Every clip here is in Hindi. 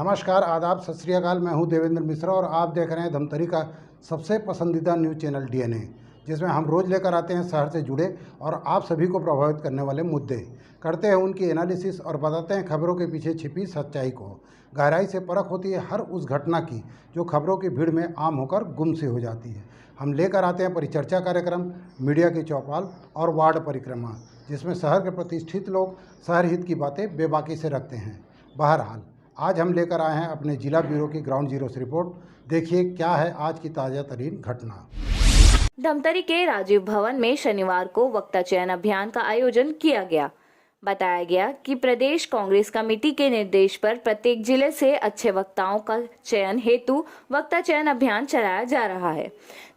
नमस्कार, आदाब, सत श्री अकाल। मैं हूं देवेंद्र मिश्रा और आप देख रहे हैं धमतरी का सबसे पसंदीदा न्यूज़ चैनल डीएनए, जिसमें हम रोज़ लेकर आते हैं शहर से जुड़े और आप सभी को प्रभावित करने वाले मुद्दे, करते हैं उनकी एनालिसिस और बताते हैं खबरों के पीछे छिपी सच्चाई को। गहराई से परख होती है हर उस घटना की जो खबरों की भीड़ में आम होकर गुम सी हो जाती है। हम लेकर आते हैं परिचर्चा कार्यक्रम, मीडिया की चौपाल और वार्ड परिक्रमा, जिसमें शहर के प्रतिष्ठित लोग शहर हित की बातें बेबाकी से रखते हैं। बहरहाल, आज हम लेकर आए हैं अपने जिला ब्यूरो की ग्राउंड जीरो से रिपोर्ट। देखिए क्या है आज की ताज़ा तरीन घटना। धमतरी के राजीव भवन में शनिवार को वक्ता चयन अभियान का आयोजन किया गया। बताया गया कि प्रदेश कांग्रेस कमेटी के निर्देश पर प्रत्येक जिले से अच्छे वक्ताओं का चयन हेतु वक्ता चयन अभियान चलाया जा रहा है,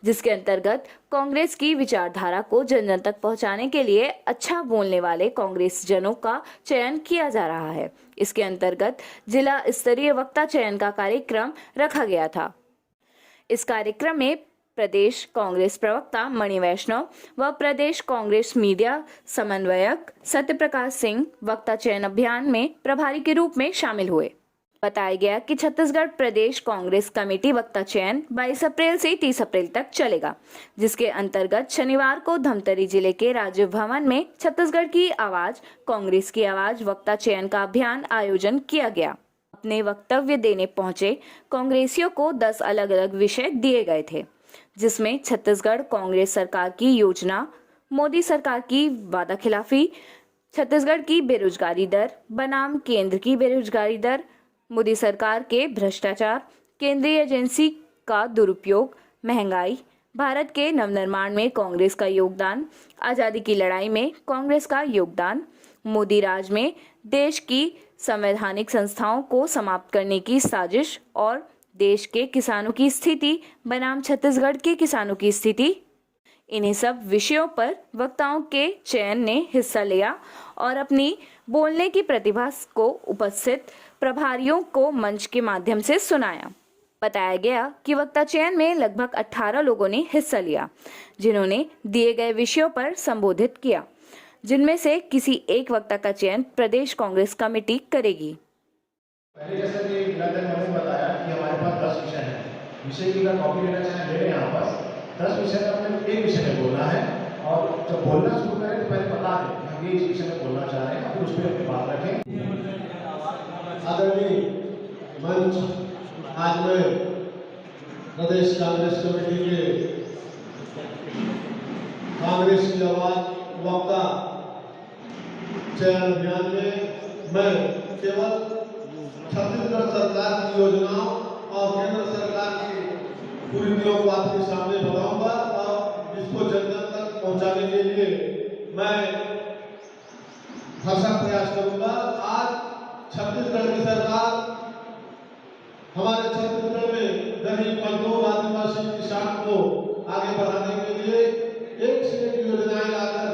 जिसके अंतर्गत कांग्रेस की विचारधारा को जन जन तक पहुंचाने के लिए अच्छा बोलने वाले कांग्रेस जनों का चयन किया जा रहा है। इसके अंतर्गत जिला स्तरीय वक्ता चयन का कार्यक्रम रखा गया था। इस कार्यक्रम में प्रदेश कांग्रेस प्रवक्ता मणि वैष्णव व प्रदेश कांग्रेस मीडिया समन्वयक सत्यप्रकाश सिंह वक्ता चयन अभियान में प्रभारी के रूप में शामिल हुए। बताया गया कि छत्तीसगढ़ प्रदेश कांग्रेस कमेटी वक्ता चयन 22 अप्रैल से 30 अप्रैल तक चलेगा, जिसके अंतर्गत शनिवार को धमतरी जिले के राजीव भवन में छत्तीसगढ़ की आवाज, कांग्रेस की आवाज वक्ता चयन का अभियान आयोजन किया गया। अपने वक्तव्य देने पहुंचे कांग्रेसियों को 10 अलग अलग विषय दिए गए थे, जिसमें छत्तीसगढ़ कांग्रेस सरकार की योजना, मोदी सरकार की वादा खिलाफी, छत्तीसगढ़ की बेरोजगारी दर बनाम केंद्र की बेरोजगारी दर, मोदी सरकार के भ्रष्टाचार, केंद्रीय एजेंसी का दुरुपयोग, महंगाई, भारत के नवनिर्माण में कांग्रेस का योगदान, आजादी की लड़ाई में कांग्रेस का योगदान, मोदी राज में देश की संवैधानिक संस्थाओं को समाप्त करने की साजिश और देश के किसानों की स्थिति बनाम छत्तीसगढ़ के किसानों की स्थिति। इन्हीं सब विषयों पर वक्ताओं के चयन ने हिस्सा लिया और अपनी बोलने की प्रतिभा को उपस्थित प्रभारियों को मंच के माध्यम से सुनाया। बताया गया कि वक्ता चयन में लगभग 18 लोगों ने हिस्सा लिया, जिन्होंने दिए गए विषयों पर संबोधित किया, जिनमें से किसी एक वक्ता का चयन प्रदेश कांग्रेस कमेटी करेगी। पहले जैसा कि ने बताया कि हमारे पास 10 विषय हैं। विषय की अगर कॉपी लेना चाहें ले लें यहाँ पास। 10 विषय में अपने एक विषय में बोलना है और जब बोलना शुरू करें तो पहले बता दें कि हम ये इस विषय में बोलना चाह रहे हैं, फिर उस पर अपनी बात रखें। आदरणीय मंच, आज मैं प्रदेश कांग्रेस कमेटी के कांग्रेस की आवाज वक्ता चयन अभियान में मैं केवल छत्तीसगढ़ सरकार की योजनाओं और केंद्र सरकार की कुरीतियों को आपके सामने बताऊंगा और इसको जन जन तक पहुंचाने के लिए मैं भरसक प्रयास करूंगा। आज छत्तीसगढ़ की सरकार हमारे छत्तीसगढ़ में गरीब, मजदूर, आदिवासी, किसान को आगे बढ़ाने के लिए एक से एक योजनाएं लाकर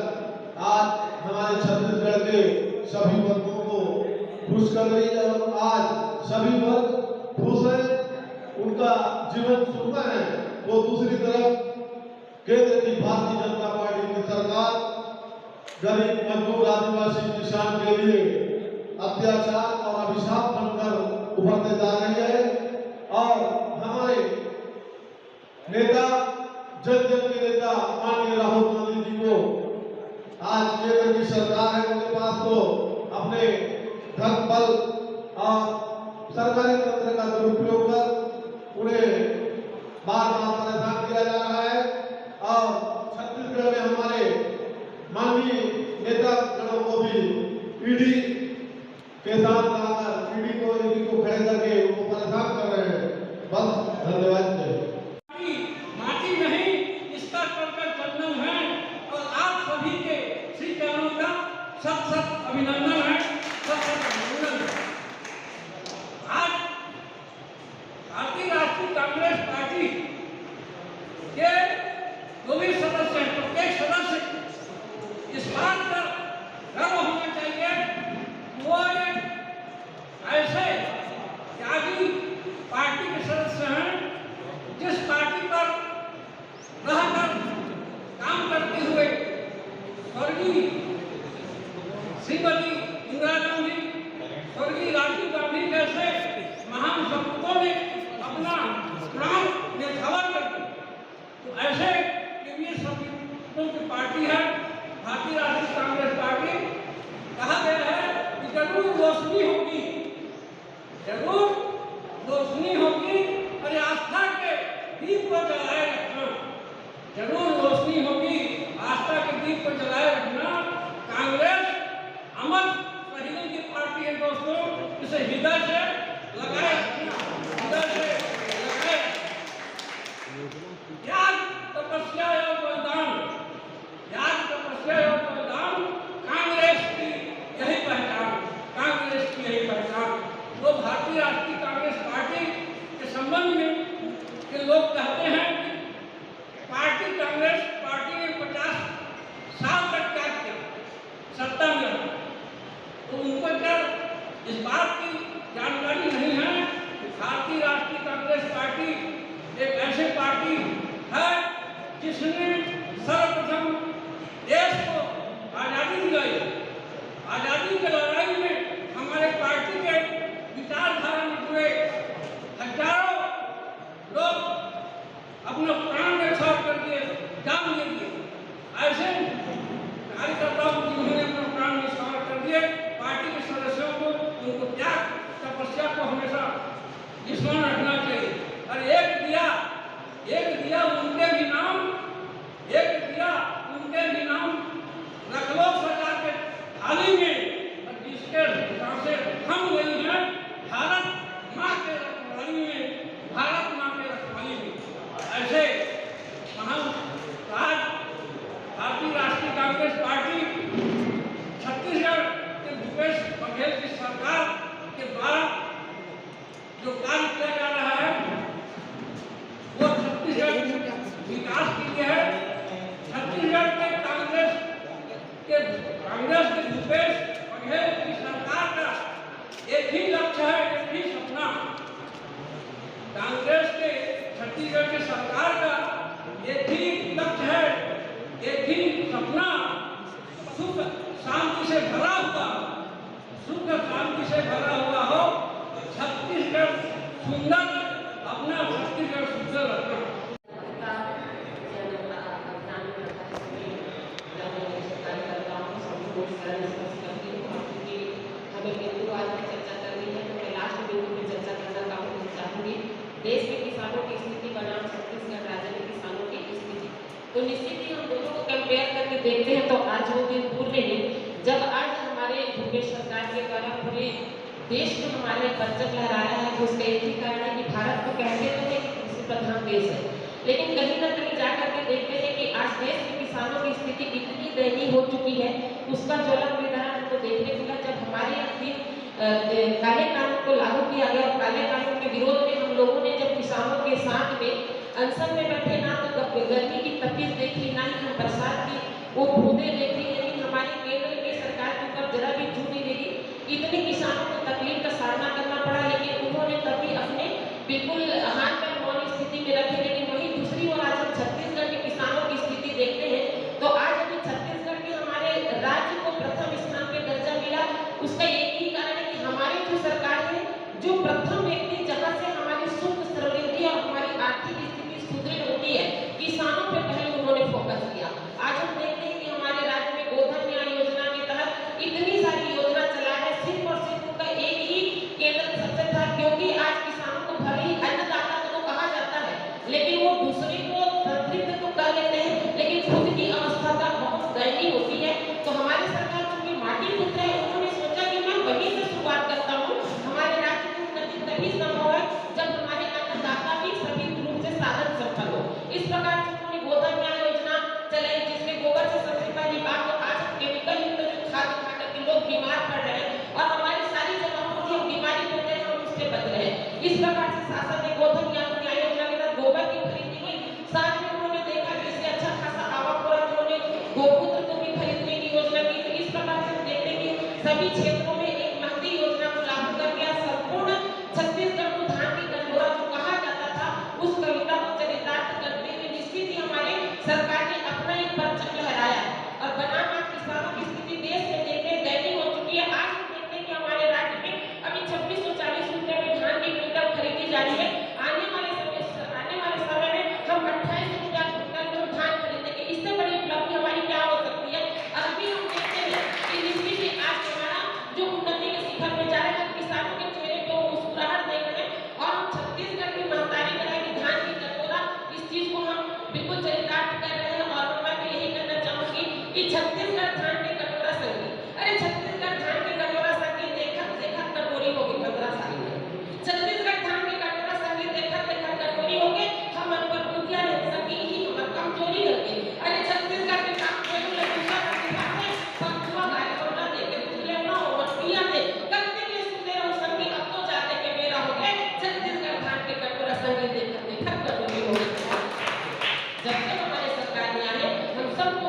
आज हमारे छत्तीसगढ़ के सभी वर्गों को खुश कर रही है और आज सभी वर्ग खुश हैं, उनका जीवन सुखमय है। तो दूसरी तरफ केंद्र की भारतीय जनता पार्टी की सरकार गरीब, मजदूर, आदिवासी, किसान के लिए अत्याचार और अभिशाप बनकर उभरते जा रही है और हमारे नेता, जन जन के नेता माननीय राहुल गांधी जी को आज केंद्र की सरकार है, उनके पास तो अपने धन बल और सरकारी तंत्र का दुरुपयोग कर उन्हें बार बार परेशान किया जा रहा है और छत्तीसगढ़ में हमारे माननीय नेता गणों को भी ईडी के साथ लाकर ईडी को खड़े करके उनको परेशान कर रहे हैं। बस, धन्यवाद। माटी नहीं, इसका कर चंदन है और आप सभी के श्री चरणों का सत सत अभिनंदन है। आज भारतीय राष्ट्रीय कांग्रेस पार्टी के जो भी सदस्य हैं, प्रत्येक सदस्य इस बात पर गर्व होना चाहिए वो एक ऐसे त्यागी पार्टी के सदस्य हैं जिस पार्टी पर रहकर काम करते हुए स्वर्गीय श्रीमती इंदिरा गांधी, स्वर्गीय राजीव गांधी जैसे महा ऐसे वीर सपूतों की पार्टी है भारतीय राष्ट्रीय कांग्रेस पार्टी। कहा गया है कि जरूर रोशनी होगी, जरूर रोशनी होगी और आस्था के दीप को जलाए रखना, जरूर रोशनी होगी, आस्था के दीप को जलाए रखना। कांग्रेस अमर शहीदों की पार्टी है दोस्तों, इसे हृदय से लगाए रखना, हृदय से लगाए। त्याग, तपस्या और बलिदान, त्याग, तपस्या और बलिदान कांग्रेस की यही पहचान, कांग्रेस की यही पहचान। तो भारतीय राष्ट्रीय कांग्रेस पार्टी के संबंध में के लोग कहते हैं कि पार्टी कांग्रेस पार्टी ने 50 साल तक क्या किया सत्ता में रहा, तो उनको क्या इस बात की जानकारी नहीं है कि भारतीय राष्ट्रीय कांग्रेस पार्टी एक ऐसी पार्टी है जिसने सर्वप्रथम देश को आज़ादी दिलाई। आज़ादी की लड़ाई में हमारे पार्टी के विचारधारा में जुड़े हजारों लोग अपना प्राण न्यौछावर कर दिए, जान दे दिए। ऐसे कार्यकर्ताओं को जिन्होंने अपना प्राण न्यौछावर कर दिए, पार्टी के सदस्यों को उनको त्याग तपस्या को हमेशा स्मरण रखना चाहिए। और एक दिया उनके भी नाम, एक दिया उनके भी नाम रख लो सजा के थाली में, और जिसके सांसें थम गई हैं भारत माँ के रखवाली में, भारत माँ के रखवाली में। ऐसे महान आज भारतीय राष्ट्रीय कांग्रेस पार्टी छत्तीसगढ़ के भूपेश बघेल की सरकार के द्वारा जो कार्य किया जा रहा है वो छत्तीसगढ़ विकास के लिए है। छत्तीसगढ़ के कांग्रेस के भूपेश बघेल की सरकार का एक ही लक्ष्य है, एक ही सपना। कांग्रेस के छत्तीसगढ़ के सरकार का एक ही लक्ष्य है, एक ही सपना, सुख शांति से भरा हुआ, सुख शांति से भरा हुआ हो, छत्तीसगढ़ सुंदर, अपना छत्तीसगढ़ सुंदर रखना। देश के किसानों की स्थिति बनाम छत्तीसगढ़ राज्य के किसानों की स्थिति, तो निश्चित ही हम दोनों को कंपेयर करके देखते हैं तो आज वो दिन दूर नहीं जब आज हमारे भूपेश सरकार के द्वारा पूरे देश में हमारे बजट लहराया है। उसका एक ही कारण है कि भारत को कहते तो है कि कृषि प्रधान देश है, लेकिन कहीं न कहीं जा करके देखते हैं कि आज देश के किसानों की स्थिति इतनी दयनीय हो चुकी है। उसका ज्वलंत उदाहरण हमको देखने मिला जब हमारे यहाँ काले कानून को लागू किया गया और काले कानून के विरोध में हम लोगों ने जब किसानों के साथ में अनशन में बैठे, ना तो गर्मी की तपीस देखी, ना ही हम बरसात की वो बूंदे देखी, लेकिन हमारी केंद्र की सरकार के ऊपर जरा भी झूठ नहीं लगी। इतने किसानों को तकलीफ का सामना करना पड़ा, लेकिन उन्होंने तभी अपने बिल्कुल हाथ पैर मौन स्थिति में रखे। लेकिन वही दूसरी ओर आज हम छत्तीसगढ़ के किसानों की स्थिति देखते हैं तो आज अभी छत्तीसगढ़ के हमारे राज्य को प्रथम स्थान पे दर्जा मिला। उसका एक ही कारण है कि हमारी जो सरकार है, जो प्रथम व्यक्ति जहाँ से हमारी सुख समृद्धि और हमारी आर्थिक स्थिति सुदृढ़ होती है, किसानों पे पहले उन्होंने फोकस किया। आज हम देखते हैं कि हमारे राज्य में गोधन न्याय योजना के तहत इतनी सारी योजना चला है, सिर्फ और सिर्फ उनका एक ही केंद्र सत्य था, क्योंकि आज किसानों को भले ही अन्नदाता को तो कहा जाता है, लेकिन वो दूसरे को संतृप्त तो कर लेते हैं, लेकिन खुद की अवस्था का बहुत दयनीय होती है। तो हमारी सरकार चूंकि माटी पुत्र है, उन्होंने सोचा कि मैं वहीं से शुरुआत करता हूँ। हमारे राज्य की उन्नति तभी संभव है जब हमारे अन्नदाता भी सभी रूप से साधन सफल हो। इस प्रकार से उन्होंने गोधन न्याय योजना चलाई, जिसमें गोबर से सबसे पहली बात तो आज केमिकल युक्त जो खाद खा करके लोग बीमार पड़ रहे हैं और हमारी सारी जगहों को हम बीमारी पड़ रहे हैं, हम उससे बच रहे हैं। इस प्रकार से शासन ने गोधन न्याय योजना के तहत गोबर की खरीदी हुई, साथ में उन्होंने देखा कि इससे अच्छा खासा आवक हो रहा, उन्होंने गोमूत्र को भी खरीदने की योजना की। तो इस प्रकार से हम देखते हैं कि सभी क्षेत्रों में एक महंगी योजना को लागू कर दिया। संपूर्ण छत्तीसगढ़ को धान की कटोरा जो कहा जाता था, उस कविता को चरितार्थ करते हुए निश्चित ही हमारे सरकार ने अपना एक परचम लहराया और बनाम आज किसानों की स्थिति देश में देखने दयनीय हो चुकी है। आज हम देखते हैं कि हमारे राज्य में अभी 2640 रुपये में धान की क्विंटल खरीदी जा रही है। आने वाले समय में हम 28 रुपया क्विंटल कि छत्तीसगढ़ धान के कटोरा संगी, अरे छत्तीसगढ़ धान के कटोरा संगी देखत देखत कटोरी हो गई 15 साल में। छत्तीसगढ़ धान के कटोरा संगी देखत देखत कटोरी हो गए, हम पर मुखिया ने संगी ही हमर कमजोरी हो गई। अरे छत्तीसगढ़ के काम करू ले दूसरा दिखाते पंचवा गाय कोना दे के तुले ना और पिया दे कत्ते के सुंदर और संगी अब तो जाते के बेरा हो गए। छत्तीसगढ़ धान के कटोरा संगी देखत देखत कटोरी हो गई। जब तक हमारे सरकार में आए हम सबको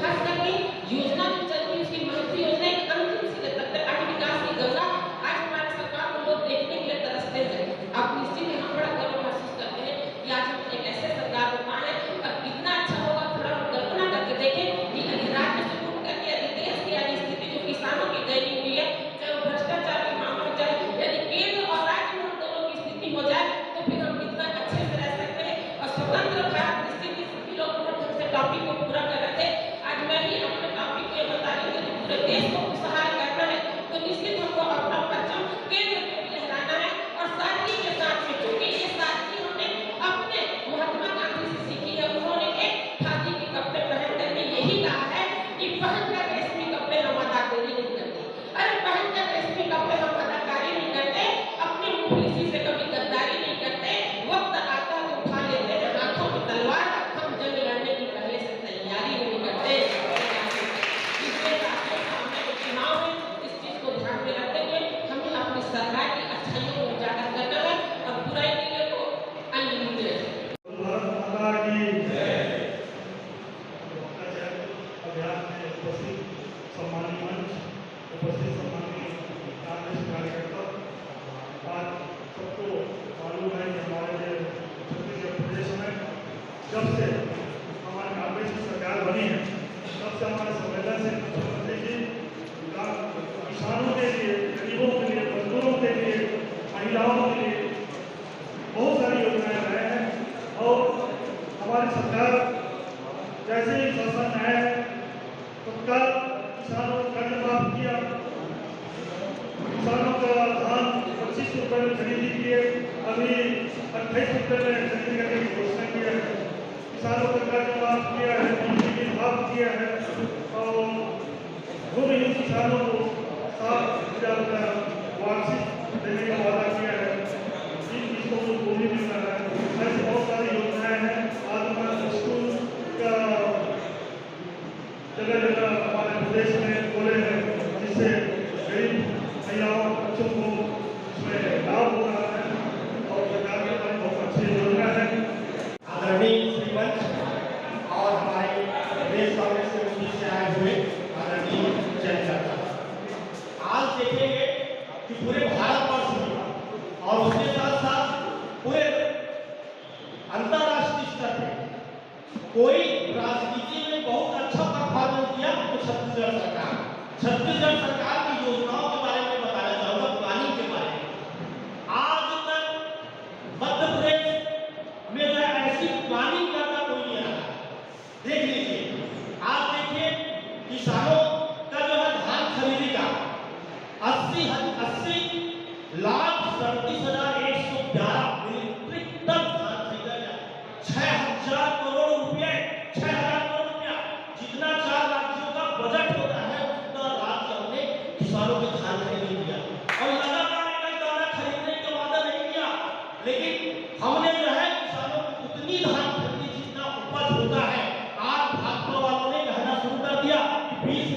खास करके योजना जो चलती उसकी मंत्री योजना एक अंतिम से तक आज विकास की गंगा आज हमारे सरकार को लोग देखने के लिए तरसते हैं। आप निश्चित ही हम बड़ा गर्व महसूस करते हैं कि आज हम एक ऐसे सरकार को पाए और कितना अच्छा होगा। थोड़ा हम कल्पना करके देखें कि यदि राज्य से शुरू करके यदि देश की यदि स्थिति जो किसानों की दयनीय हुई है, चाहे वो भ्रष्टाचार की मामला चाहे यदि केंद्र और राज्य में हम दोनों की स्थिति हो जाए तो फिर हम कितना अच्छे से रह सकते हैं। और स्वतंत्र भारत टॉपिक को पूरा कर रहे थे। आज मैं ही अपने टॉपिक को बता रही हूँ कि पूरे देश को खुशहाल करना है तो निश्चित हमको अपना परचम केंद्र पे भी लहराना है। और साथी के साथ में चूंकि ये साथी हमने अपने महात्मा गांधी से सीखी है, उन्होंने एक खादी के कपड़े पहन करके यही कहा है कि पहनकर रेशमी कपड़े हम अदाकारी नहीं करते। अरे पहनकर रेशमी कपड़े हम अदाकारी नहीं करते, अपने मुफलिसी से कभी गद्दारी नहीं करते। वक्त आता है उठा लेते हैं हाथों में तलवार, हम जंग लड़ने की पहले से तैयारी नहीं करते। इसलिए साथियों सामने जो चुनाव है इस चीज को ध्यान में रखते हुए हमें अपनी सरकार की अच्छाइयों को उजागर करना है और बुराई के लिए को अनलिमिटेड है। भारत माता की जय। अभियान में उपस्थित सम्मानित मंच, उपस्थित सम्मानित कांग्रेस कार्यकर्ता, आज सबको मालूम है कि हमारे छत्तीसगढ़ प्रदेश में जब से हमारी कांग्रेस की सरकार बनी है तब से हमारे संवेदन से मुख्यमंत्री जी किसानों के लिए, गरीबों के लिए, मजदूरों के लिए, महिलाओं के लिए बहुत सारी योजनाएं लाए हैं। और हमारी सरकार जैसे ही शासन आया है तत्काल किसानों का कर्ज माफ किया, किसानों का धान 25 रुपये में खरीदी किए, अभी 28 रुपये में खरीदी करने की घोषणा की है। किसानों का कर्ज माफ किया है, बिजली बिल माफ किया है और भूमिहीन किसानों को 7,000 रुपया वार्षिक देने का वादा किया है। जिन किस्तों को भूमि मिल रहा है, ऐसी बहुत सारी योजनाएं हैं। आज हमारे स्कूल का जगह जगह हमारे प्रदेश में खोले हैं जिससे गरीब महिलाओं बच्चों को उसमें लाभ हो रहा है और सरकार के पास बहुत अच्छी योजना है। आदरणीय श्रीमंच और हमारे प्रदेश कांग्रेस कमेटी से आए हुए आदरणीय जनता, आज देखेंगे कि पूरे भारतवर्ष में और उसके साथ साथ पूरे अंतर्राष्ट्रीय स्तर पर कोई राजनीति में बहुत अच्छा परफॉर्मेंस दिया तो छत्तीसगढ़ सरकार। छत्तीसगढ़ सरकार की योजनाओं के बारे में बताना चाहूंगा, प्लानिंग के बारे में। आज तक मध्य प्रदेश में जो है ऐसी प्लानिंग करना कोई नहीं रहा। देख लीजिए, आज देखिए किसानों का जो है धान खरीदी का 80,37,111 मीट्रिक टन धान खरीदा गया। 6,000 करोड़ रुपए, 6,000 करोड़ रुपया, जितना 4 राज्यों का बजट होता है उतना राज्य हमने किसानों के धान खरीद दिया। और लगातार एक दाना खरीदने का वादा नहीं किया, लेकिन हमने जो है किसानों को उतनी धान खरीदी जितना उपज होता है। आज भाजपा वालों ने कहना शुरू कर दिया कि 20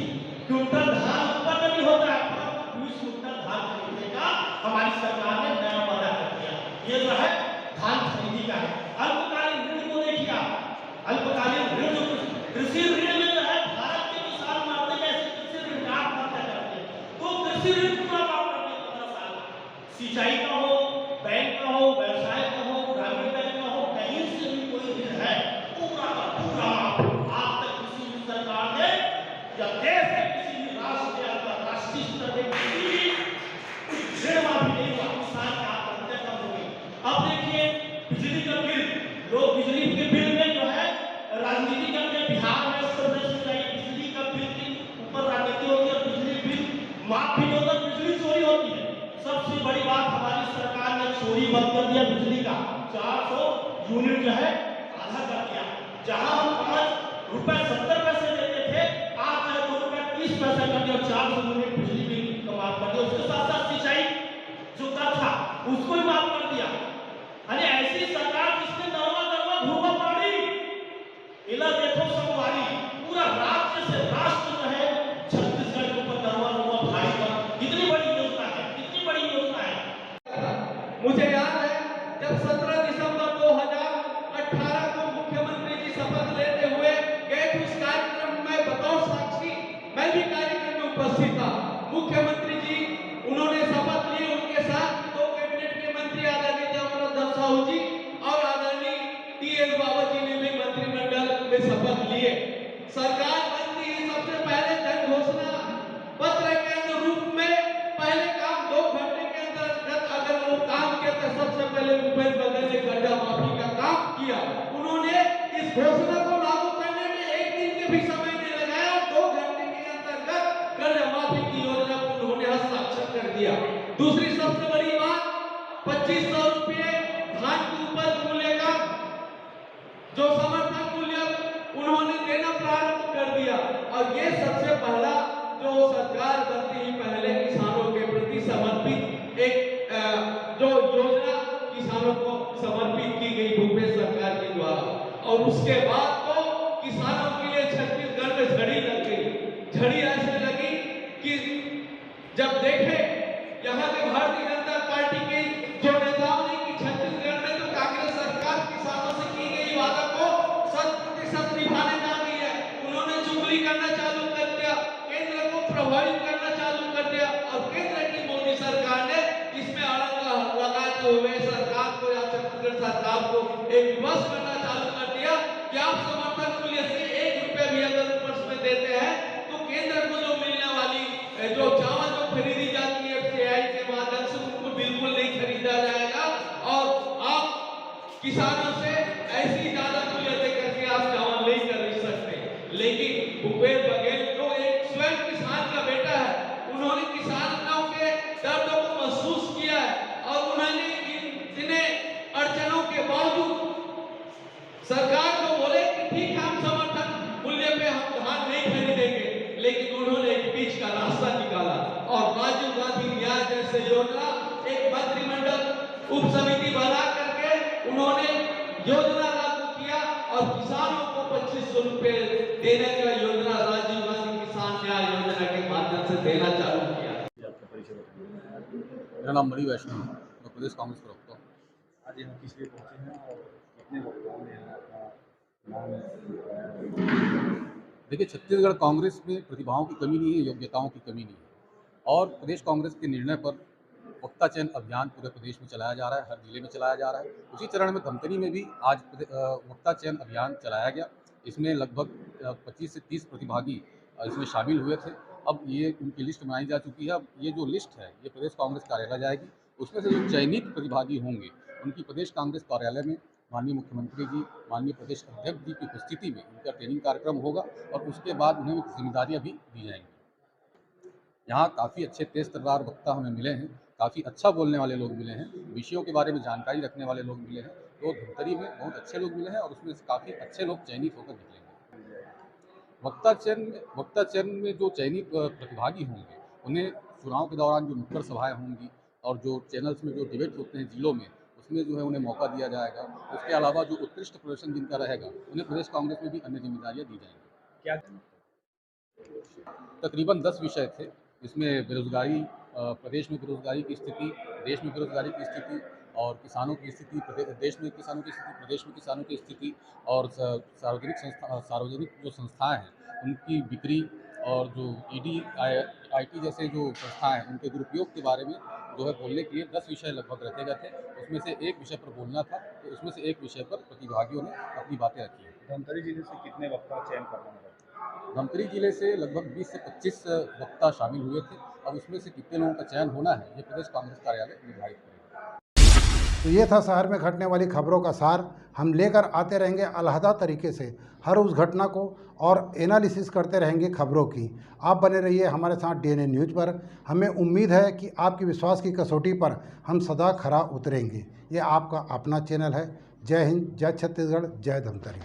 क्विंटल धान उत्पन्न नहीं होता है, परंतु 20 क्विंटल धान खरीदने का हमारी सरकार ने नया वादा कर दिया। ये जो है धान खरीदी का है। अल्पकालीन ऋण को देखिए, अल्पकालीन ऋण जो कृषि ऋण में जो है भारत के किसान मारते कैसे कृषि ऋण आत्महत्या करते हैं, तो कृषि ऋण पूरा माफ कर दिया 15 साल। सिंचाई का हो, बैंक का हो, व्यवसाय का हो, ग्रामीण बैंक का हो, कहीं से भी कोई ऋण है पूरा का पूरा आज तक किसी भी सरकार ने या देश के किसी भी राष्ट्र या अंतर्राष्ट्रीय स्तर पर किसी भी ऋण माफी नहीं हुआ। किसान की आत्महत्या कम हो गई। अब देखिए बिजली का बिल, लोग बिजली के बिल में जो है राजनीति करते हैं। बिहार में उत्तर प्रदेश में जाइए, बिजली का बिल के ऊपर राजनीति होती है, बिजली बिल माफ भी होता है, बिजली चोरी होती है। सबसे बड़ी बात हमारी सरकार ने चोरी बंद कर दिया बिजली का, 400 यूनिट जो है आधा कर दिया। जहां हम 5 रुपए 70 पैसे देते थे और 400 यूनिट बिजली बिल का माफ कर दिया, उसके साथ साथ सिंचाई जो का था उसको भी माफ कर दिया। अरे ऐसी सरकार जिसने नरवा नरवा भूमा पाड़ी, इला देखो संगवारी, पूरा राज्य से राष्ट्र जो है छत्तीसगढ़ के ऊपर नरवा नरवा भारी पर कितनी बड़ी योजना है, कितनी बड़ी योजना है। मुझे याद है जब 17 दिसंबर 2018 को मुख्यमंत्री जी शपथ लेते हुए गए थे, उस कार्यक्रम में बतौर साक्षी मैं भी कार्यक्रम में उपस्थित था। मुख्यमंत्री जी उन्होंने शपथ ली, उनके साथ 2 कैबिनेट के मंत्री आदरणीय देवेंद्र साहू जी और आदरणीय टी.एस. बाबा जी ने भी मंत्रिमंडल में शपथ लिए। सरकार बनती ही सबसे पहले जन घोषणा पत्र के रूप में पहले काम 2 घंटे के अंतर्गत अगर वो काम किया तो सबसे पहले भूपेश बघेल ने कर्जा माफी का काम किया। उन्होंने इस घोषणा को लागू करने में 1 दिन के भी समय नहीं लगाया, 2 घंटे के अंतर्गत कर्जा माफी की योजना को उन्होंने हस्ताक्षर कर दिया। दूसरी सबसे बड़ी बात, 2500 रुपये धान के उपज मूल्य का जो समर्थन मूल्य उन्होंने देना प्रारंभ कर दिया। और ये सबसे पहला जो सरकार बनती ही पहले किसानों के प्रति समर्पित एक जो योजना किसानों को समर्पित की गई भूपेश सरकार के द्वारा। और उसके बाद तो किसानों के लिए छत्तीसगढ़ में झड़ी लग गई। झड़ी ऐसे लगी कि जब देखे यहाँ के भारतीय जनता पार्टी के जो नेताओं ने कि छत्तीसगढ़ में तो कांग्रेस सरकार किसानों से की गई वादा को 100% निभाने जा रही है, उन्होंने चुगली करना चालू कर दिया, केंद्र को प्रभावित करना चालू कर दिया। और केंद्र की मोदी सरकार ने इसमें अड़ंगा लगाते हुए सरकार को या छत्तीसगढ़ सरकार को एक विवश करना चालू कर दिया कि आप समर्थन मूल्य से 1 रुपया भी अगर ऊपर में देते हैं तो केंद्र को जो मिलने वाली जो चावल जो खरीदी जाती है FCI के माध्यम से उनको बिल्कुल नहीं खरीदा जाएगा और आप किसानों से ऐसी ज्यादा मूल्य देकर के आप चावल नहीं खरीद सकते। लेकिन भूपेश बघेल जो एक स्वयं किसान का बेटा है, उन्होंने किसानों के दर्द को महसूस किया है और उन्होंने इतने अड़चनों के बावजूद सरकार को बोले कि ठीक है हम समर्थन मूल्य पे हम धान नहीं खरीदेंगे, लेकिन उन्होंने एक बीच का रास्ता निकाला और राजीव गांधी न्याय जैसे योजना एक मंत्रिमंडल उप समिति बना करके उन्होंने योजना लागू किया और किसानों को 2500 रुपए देने का योजना राजीव गांधी किसान न्याय योजना के माध्यम से देना चालू किया। मेरा नाम मणि वैष्णव है, मैं प्रदेश कांग्रेस प्रवक्ता हूँ। आज यहाँ किस लिए पहुँचे हैं और कितने वक्ताओं ने यहाँ अपना नाम? देखिए, छत्तीसगढ़ कांग्रेस में प्रतिभाओं की कमी नहीं है, योग्यताओं की कमी नहीं है और प्रदेश कांग्रेस के निर्णय पर वक्ता चयन अभियान पूरे प्रदेश में चलाया जा रहा है, हर जिले में चलाया जा रहा है। उसी चरण में धमतरी में भी आज वक्ता चयन अभियान चलाया गया। इसमें लगभग 25 से 30 प्रतिभागी इसमें शामिल हुए थे। अब ये उनकी लिस्ट बनाई जा चुकी है। अब ये जो लिस्ट है ये प्रदेश कांग्रेस कार्यालय जाएगी। उसमें से जो चयनित प्रतिभागी होंगे उनकी प्रदेश कांग्रेस कार्यालय में माननीय मुख्यमंत्री जी, माननीय प्रदेश अध्यक्ष जी की उपस्थिति में इनका ट्रेनिंग कार्यक्रम होगा और उसके बाद उन्हें जिम्मेदारियाँ भी दी जाएंगी। यहाँ काफ़ी अच्छे तेज तर्रार वक्ता हमें मिले हैं, काफ़ी अच्छा बोलने वाले लोग मिले हैं, विषयों के बारे में जानकारी रखने वाले लोग मिले हैं। तो धमतरी में बहुत अच्छे लोग मिले हैं और उसमें से काफ़ी अच्छे लोग चयनित होकर निकलेंगे। वक्ता चयन में जो चयनित प्रतिभागी होंगे उन्हें चुनाव के दौरान जो नुक्कड़ सभाएँ होंगी और जो चैनल्स में जो डिबेट होते हैं जिलों में, उसमें जो है उन्हें मौका दिया जाएगा। उसके अलावा जो उत्कृष्ट प्रदर्शन जिनका रहेगा उन्हें प्रदेश कांग्रेस में भी अन्य जिम्मेदारियाँ दी जाएंगी। क्या तकरीबन 10 विषय थे। इसमें बेरोजगारी, प्रदेश में बेरोजगारी की स्थिति, देश में बेरोजगारी की स्थिति और किसानों की स्थिति, देश में किसानों की स्थिति, प्रदेश में किसानों की स्थिति और सार्वजनिक जो संस्थाएं हैं उनकी बिक्री और जो ईडी, आईटी जैसे जो संस्थाएं हैं उनके दुरुपयोग के बारे में जो है बोलने के लिए 10 विषय लगभग रखे गए थे। उसमें से एक विषय पर बोलना था, तो उसमें से एक विषय पर प्रतिभागियों ने अपनी बातें रखी हैं। धमतरी जिले से कितने वक्ता चयन करना है? धमतरी जिले से लगभग 20 से 25 वक्ता शामिल हुए थे। अब उसमें से कितने लोगों का चयन होना है ये प्रदेश कांग्रेस कार्यालय निर्धारित करेगा। तो ये था शहर में घटने वाली खबरों का सार। हम लेकर आते रहेंगे अलहदा तरीके से हर उस घटना को और एनालिसिस करते रहेंगे खबरों की। आप बने रहिए हमारे साथ डीएनए न्यूज़ पर। हमें उम्मीद है कि आपकी विश्वास की कसौटी पर हम सदा खरा उतरेंगे। ये आपका अपना चैनल है। जय हिंद, जय छत्तीसगढ़, जय धमतरी।